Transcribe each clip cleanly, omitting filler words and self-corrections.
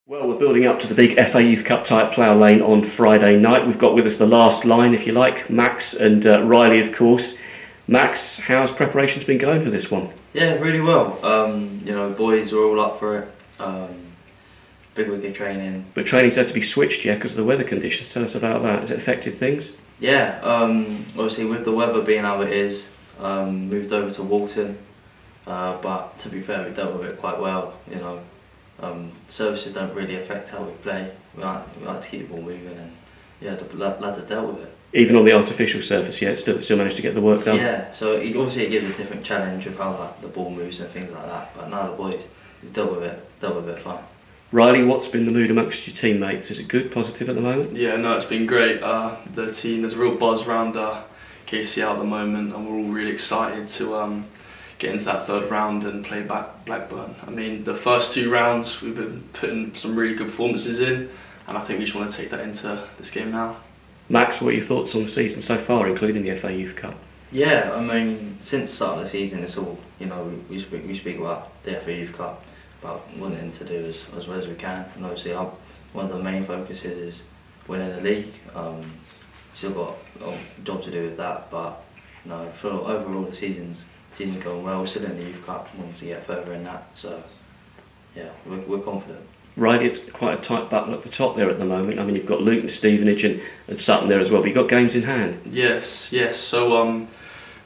Well, we're building up to the big FA Youth Cup type Plough Lane on Friday night. We've got with us the last line, if you like, Max and Riley, of course. Max, how's preparations been going for this one? Yeah, really well. Boys are all up for it. Big week of training. But training's had to be switched, yeah, because of the weather conditions. Tell us about that. Has it affected things? Yeah, obviously with the weather being how it is, moved over to Walton. But to be fair, we dealt with it quite well. Services don't really affect how we play. We like to keep the ball moving, and yeah, the lads have dealt with it. Even on the artificial surface, yeah, still managed to get the work done. Yeah, so obviously it gives a different challenge of how the ball moves and things like that. But now the boys have dealt with it fine. Riley, what's been the mood amongst your teammates? Is it good, positive at the moment? Yeah, no, it's been great. The team, there's a real buzz around KCL at the moment, and we're all really excited to get into that third round and play back Blackburn. I mean, the first two rounds we've been putting some really good performances in, and I think we just want to take that into this game now. Max, what are your thoughts on the season so far, including the FA Youth Cup? Yeah, I mean, since the start of the season, it's all, we speak about the FA Youth Cup, about wanting to do as well as we can, and obviously one of the main focuses is winning the league. Still got a job to do with that, but for overall the season's going well. We're still in the Youth Cup, wanting to get further in that, so yeah, we're confident. Right, it's quite a tight battle at the top there at the moment. I mean, you've got Luton, Stevenage and Sutton there as well, but you've got games in hand. Yes. So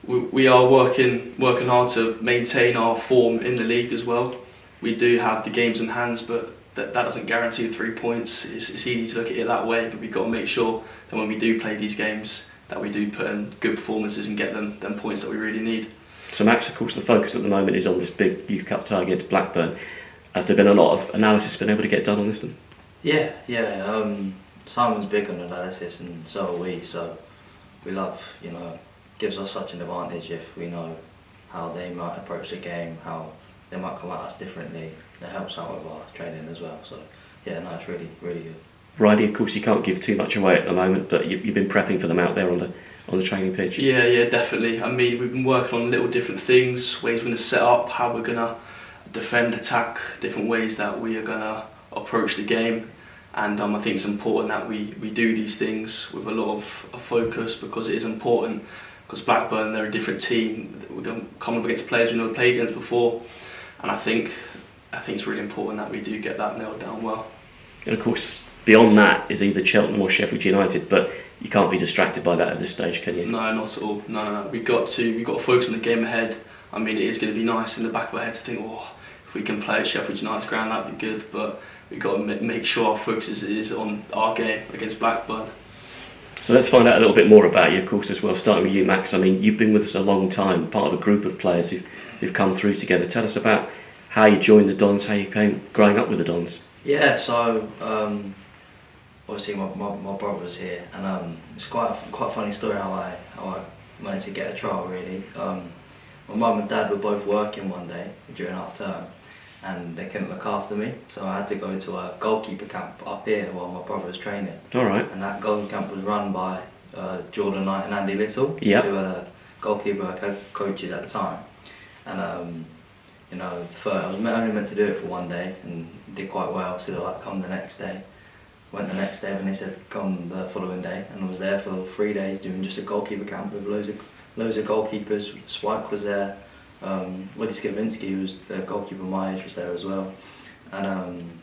we are working hard to maintain our form in the league as well. We do have the games in hands, but that doesn't guarantee 3 points. It's easy to look at it that way, but we've got to make sure that when we do play these games, that we do put in good performances and get them points that we really need. So Max, of course, the focus at the moment is on this big Youth Cup tie against Blackburn. Has there been a lot of analysis been able to get done on this one? Yeah. Simon's big on analysis, and so are we. So we love, gives us such an advantage if we know how they might approach the game, how they might come at us differently. It helps out with our training as well. So yeah, no, it's really, really good. Riley, of course, you can't give too much away at the moment, but you've been prepping for them out there on the training pitch. Yeah, definitely. I mean, we've been working on little different things, ways we're going to set up, how we're going to defend, attack, different ways that we are going to approach the game. And I think it's important that we do these things with a lot of focus, because it is important, because Blackburn, they're a different team. We're going to come up against players we've never played against before, and I think it's really important that we do get that nailed down well. And of course, beyond that is either Cheltenham or Sheffield United, but you can't be distracted by that at this stage, can you? No, not at all. No. We've got to focus on the game ahead. I mean, it is going to be nice in the back of our head to think, if we can play at Sheffield United's ground, that'd be good. But we've got to make sure our focus is on our game against Blackburn. So let's find out a little bit more about you, of course, as well. Starting with you, Max. I mean, you've been with us a long time, part of a group of players who've come through together. Tell us about how you joined the Dons, how you came growing up with the Dons. Yeah, so obviously my brother was here, and it's quite a funny story how I managed to get a trial, really. My mum and dad were both working one day during half term, and they couldn't look after me, so I had to go to a goalkeeper camp up here while my brother was training. All right. And that goalkeeper camp was run by Jordan Knight and Andy Little, yep, who were the goalkeeper coaches at the time. And I was only meant to do it for one day, and did quite well. So they were like, come the next day. Went the next day, and they said come the following day, and I was there for 3 days doing just a goalkeeper camp with loads of goalkeepers. Spike was there, Woody Skavinsky, who was the goalkeeper my age, was there as well, and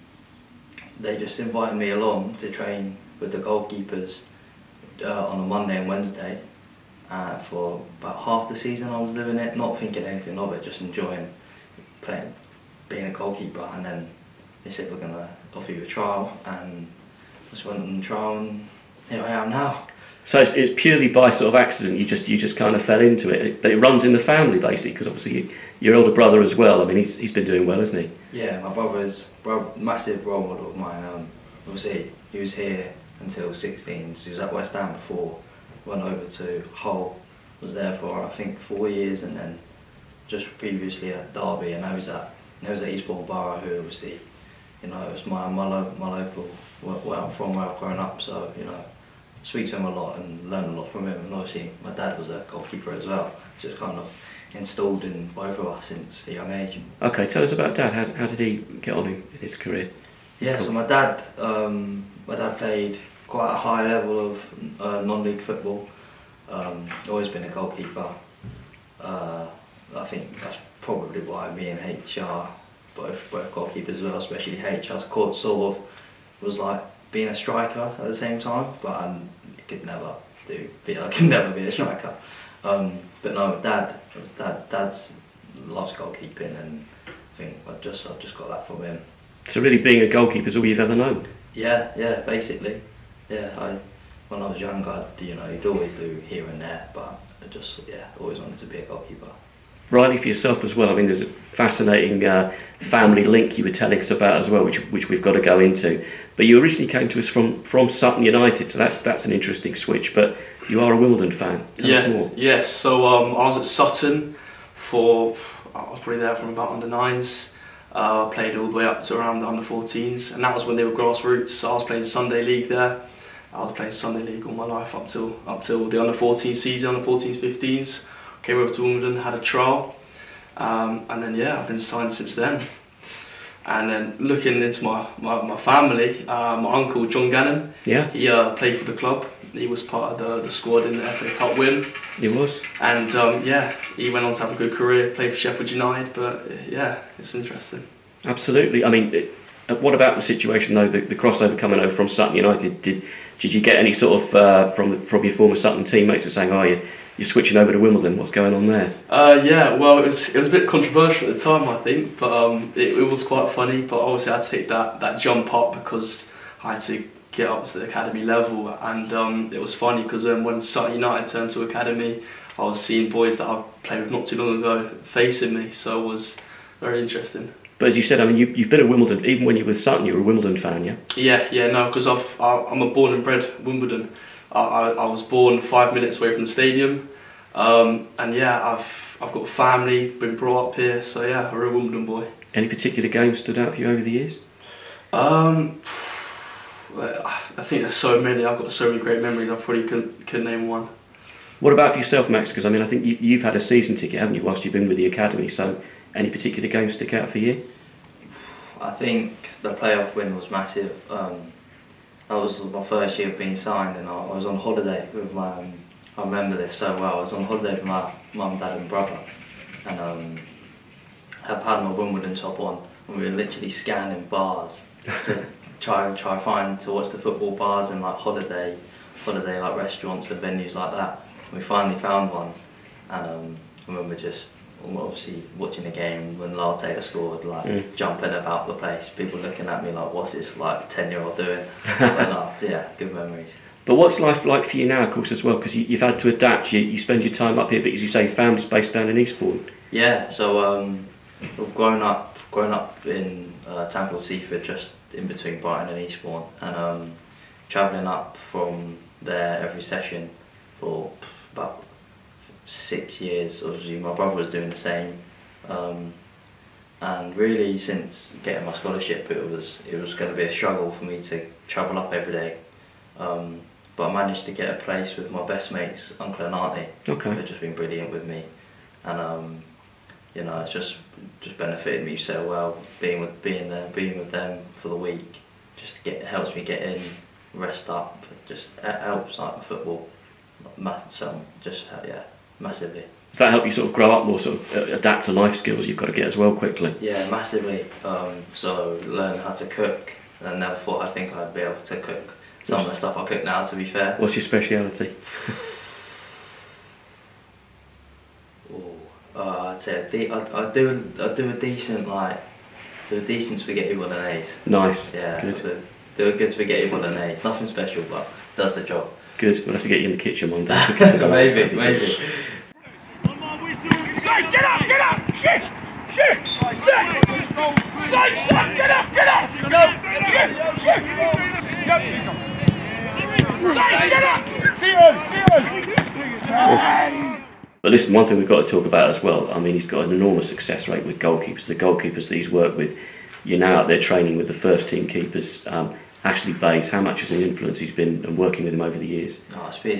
they just invited me along to train with the goalkeepers on a Monday and Wednesday. For about half the season I was doing it, not thinking anything of it, just enjoying playing, being a goalkeeper. And then they said, we're going to offer you a trial, and just went on the trial, and here I am now. So it's purely by sort of accident, you just kind of fell into it. It runs in the family basically, because obviously your older brother as well, I mean he's been doing well, hasn't he? Yeah, my brother's massive role model of mine. Obviously he was here until 16, so he was at West Ham before, went over to Hull, was there for I think 4 years, and then just previously at Derby, and I was at Eastbourne Borough, who obviously, it was my local, where I'm from, where I've grown up, so speak to him a lot and learn a lot from him. And obviously my dad was a goalkeeper as well, so it's kind of installed in both of us since a young age. Okay, tell us about Dad. How did he get on in his career? Yeah, Cool. so my dad played quite a high level of non-league football. Always been a goalkeeper. I think that's probably why me and HR, both goalkeepers as well, especially HR's court sort of was like being a striker at the same time, but I could never be a striker. But no, dad's loves goalkeeping, and I think I've just got that from him. So really, being a goalkeeper is all you've ever known? Yeah, basically. Yeah, when I was younger, you'd always do here and there, but I just always wanted to be a goalkeeper. Riley, for yourself as well, I mean, there's a fascinating family link you were telling us about as well, which we've got to go into. But you originally came to us from Sutton United, so that's an interesting switch. But you are a Wimbledon fan. Tell us more. Yes. So I was at Sutton I was probably there from about under 9s. I played all the way up to around the under 14s, and that was when they were grassroots. So I was playing Sunday League there. I was playing Sunday League all my life up till the under 14 season, under 14s, 15s. Came over to Wimbledon, had a trial, and then I've been signed since then. And then looking into my family, my uncle John Gannon, he played for the club. He was part of the squad in the FA Cup win. He was. And he went on to have a good career, played for Sheffield United. But it's interesting. Absolutely. I mean, what about the situation though? The crossover coming over from Sutton United. Did you get any sort of from your former Sutton teammates are saying, "Oh, you're switching over to Wimbledon"? What's going on there? Well, it was a bit controversial at the time, I think, but it was quite funny. But obviously, I had to take that jump up because I had to get up to the academy level, and it was funny because when Sutton United turned to academy, I was seeing boys that I've played with not too long ago facing me, so it was very interesting. But as you said, I mean, you've been at Wimbledon, even when you were with Sutton, you were a Wimbledon fan, yeah? No, because I'm a born and bred Wimbledon. I was born 5 minutes away from the stadium, and I've got family, been brought up here, so I'm a real Wimbledon boy. Any particular games stood out for you over the years? I think there's so many. I've got so many great memories. I probably couldn't name one. What about for yourself, Max? Because I mean, I think you've had a season ticket, haven't you, whilst you've been with the academy? So, any particular games stick out for you? I think the playoff win was massive. That was my first year of being signed, and I was on holiday with my. I remember this so well. I was on holiday with my mum, dad, and brother, and I had my Wimbledon top on, and we were literally scanning bars to try to watch the football bars and like holiday like restaurants and venues like that. And we finally found one, and I remember just obviously watching the game when Lyle Taylor scored, like jumping about the place, people looking at me like, what's this like 10-year-old doing? But good memories. But what's life like for you now, of course, as well? Because you've had to adapt. You spend your time up here, but as you say, family's based down in Eastbourne. Yeah, so we've grown up in a town called Seaford, just in between Brighton and Eastbourne, and travelling up from there every session for about 6 years. Obviously, my brother was doing the same, and really since getting my scholarship, it was going to be a struggle for me to travel up every day. But I managed to get a place with my best mates, uncle and auntie, who have just been brilliant with me, and it's just benefited me so well being with them for the week. Helps me get in, rest up. Just helps like my football, massively. Does that help you sort of grow up more, sort of adapt to life skills you've got to get as well quickly? Yeah, massively. So learn how to cook, and I never thought I'd be able to cook some of the stuff I cook now, to be fair. What's your speciality? I'd say I do a decent spaghetti bolognese. Nice. Yeah. Good. Do a good spaghetti bolognese. Nothing special, but does the job. Good. We'll have to get you in the kitchen one day. Maybe. Say, get up! Shit! Set! Get up! Go! Shit! Say, get up! But listen, one thing we've got to talk about as well, I mean, he's got an enormous success rate with goalkeepers. The goalkeepers that he's worked with, you're now out there training with the first team keepers. Ashley Bays, how much has an influence he's been and working with him over the years? Oh, it's been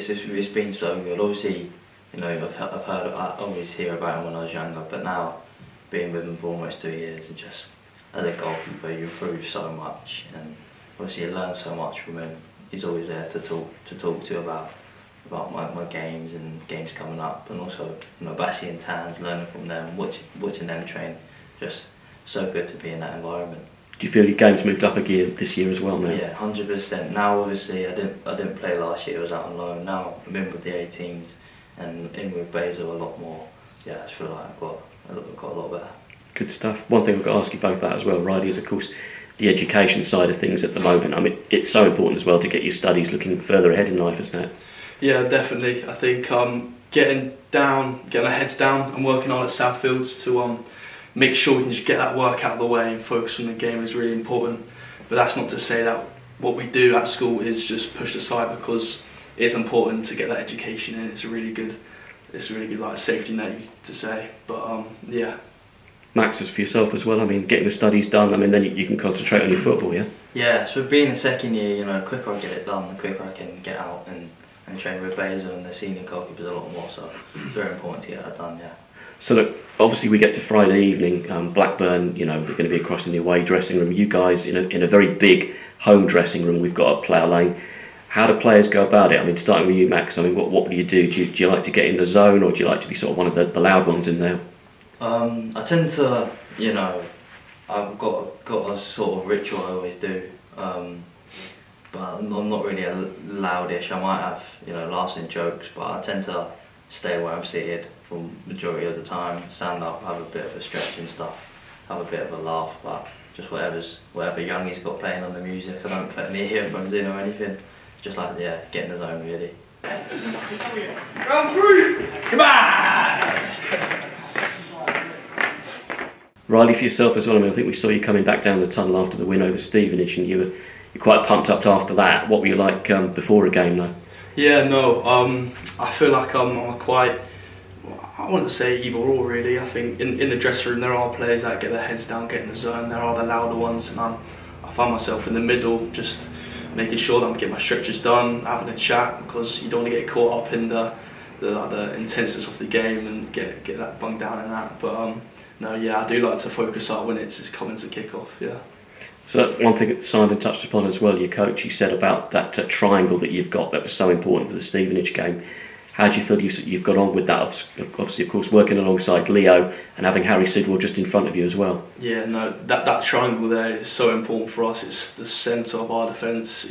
so good. Obviously, I always hear about him when I was younger, but now being with him for almost 2 years, and just as a goalkeeper you improve so much, and obviously you learn so much from him. He's always there to talk to about my games and games coming up, and also Bassi and Tans, learning from them, watching them train. Just so good to be in that environment. Do you feel your game's moved up a gear this year as well now? Yeah, 100%. Now obviously I didn't play last year. I was out on loan. Now I'm in with the 18s and in with Basil a lot more. Yeah, I just feel like I've got a lot better. Good stuff. One thing I've got to ask you both about as well, Riley, is of course the education side of things at the moment. I mean, it's so important as well to get your studies looking further ahead in life, isn't it? Yeah, definitely. I think getting our heads down and working on at Southfields to make sure we can just get that work out of the way and focus on the game is really important. But that's not to say that what we do at school is just pushed aside, because it's important to get that education in. It's a really good like safety net to say. But yeah. Max, as for yourself as well, I mean, getting the studies done, I mean, then you can concentrate on your football, yeah? Yeah, so being a second year, the quicker I get it done, the quicker I can get out and train with Basil and the senior goalkeepers a lot more, so it's very important to get that done, yeah. So look, obviously we get to Friday evening, Blackburn, they're going to be across in the away dressing room. You guys in a very big home dressing room we've got at Plough Lane. How do players go about it? I mean, starting with you, Max, I mean, what do you do? Do you like to get in the zone, or do you like to be sort of one of the loud ones in there? I tend to, I've got a sort of ritual I always do, but I'm not really a loudish. I might have, laughs and jokes, but I tend to stay where I'm seated for the majority of the time, stand up, have a bit of a stretch and stuff, have a bit of a laugh, but just whatever Youngie's got playing on the music. I don't put any earphones in or anything, just like, get in the zone really. Round 3! Come on! Riley, for yourself as well, I mean, I think we saw you coming back down the tunnel after the win over Stevenage, and you're quite pumped up after that. What were you like before a game though? Yeah, no, I feel like I'm quite, I wouldn't say either or really. I think in the dressing room there are players that get their heads down, get in the zone. There are the louder ones, and I find myself in the middle, just making sure that I'm getting my stretches done, having a chat, because you don't want to get caught up in the intenseness of the game and get that bunged down in that. But no, yeah, I do like to focus up when it's coming to kick off. Yeah. So that one thing that Simon touched upon as well, your coach, he said about that triangle that you've got that was so important for the Stevenage game. How do you feel you've got on with that? Obviously, of course, working alongside Leo and having Harry Sidwell just in front of you as well. Yeah, no, that triangle there is so important for us. It's the centre of our defence.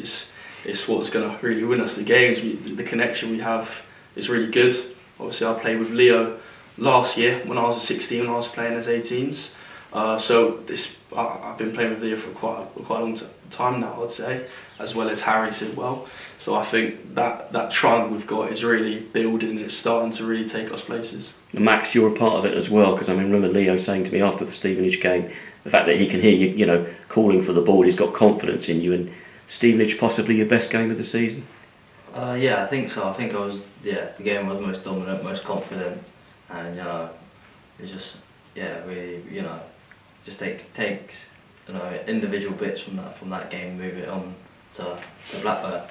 It's what's going to really win us the games. The connection we have is really good. Obviously, I played with Leo last year when I was a 16, when I was playing as 18s. So I've been playing with Leo for quite a long time now, I'd say, as well as Harry Sidwell. So I think that triangle we've got is really building, and it's starting to really take us places. And Max, you're a part of it as well, because I mean, remember Leo saying to me after the Stevenage game, the fact that he can hear you, calling for the ball, he's got confidence in you. And Stevenage possibly your best game of the season? Yeah, I think so. I think I was, the game was most dominant, most confident, and it's just, really, just takes individual bits from that game, move it on to Blackburn.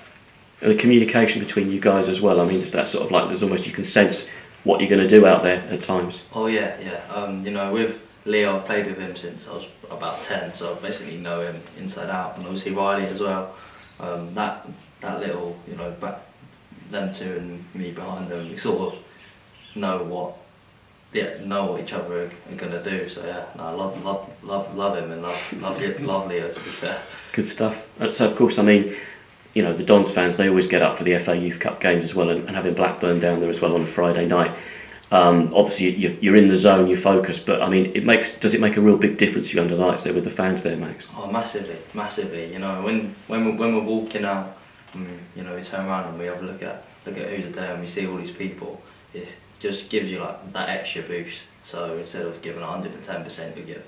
And the communication between you guys as well. I mean, it's that sort of like there's almost, you can sense what you're going to do out there at times. Oh yeah. With Leo, I've played with him since I was about 10, so I basically know him inside out, and obviously Riley as well. That little, them two and me behind them, we sort of know what each other are going to do. So yeah, I love him and love Leo, to be fair. Good stuff. So of course, I mean, the Dons fans, they always get up for the FA Youth Cup games as well, and having Blackburn down there as well on a Friday night. Obviously, you're in the zone, you focus, but I mean, does it make a real big difference to you under the lights there with the fans there, Max? Oh, massively. When we're walking out, we turn around and we have a look at who's there, and we see all these people. It just gives you like that extra boost. So instead of giving 110%, we give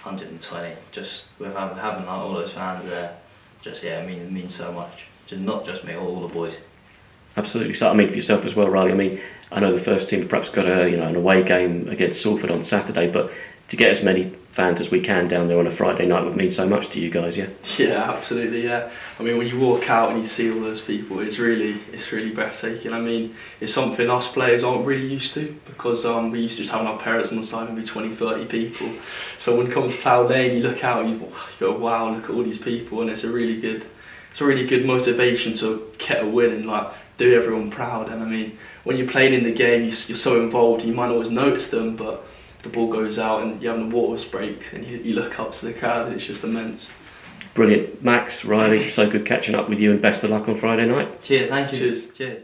120. Just with having like all those fans there, it means so much. Just not just me, all the boys. Absolutely. So I mean, for yourself as well, Riley. I mean, I know the first team perhaps got an away game against Salford on Saturday, but to get as many fans as we can down there on a Friday night would mean so much to you guys, yeah? Yeah, absolutely, yeah. I mean, when you walk out and you see all those people, it's really breathtaking. I mean, it's something us players aren't really used to, because we used to just having our parents on the side, maybe 20, 30 people. So when you come to Plough Lane, you look out and you go, wow, look at all these people, and it's a really good motivation to get a win and like do everyone proud. And I mean, when you're playing in the game, you're so involved, you might not always notice them, but the ball goes out and you're having a water break and you look up to the crowd and it's just immense. Brilliant. Max, Riley, so good catching up with you, and best of luck on Friday night. Cheers, thank you. Cheers. Cheers.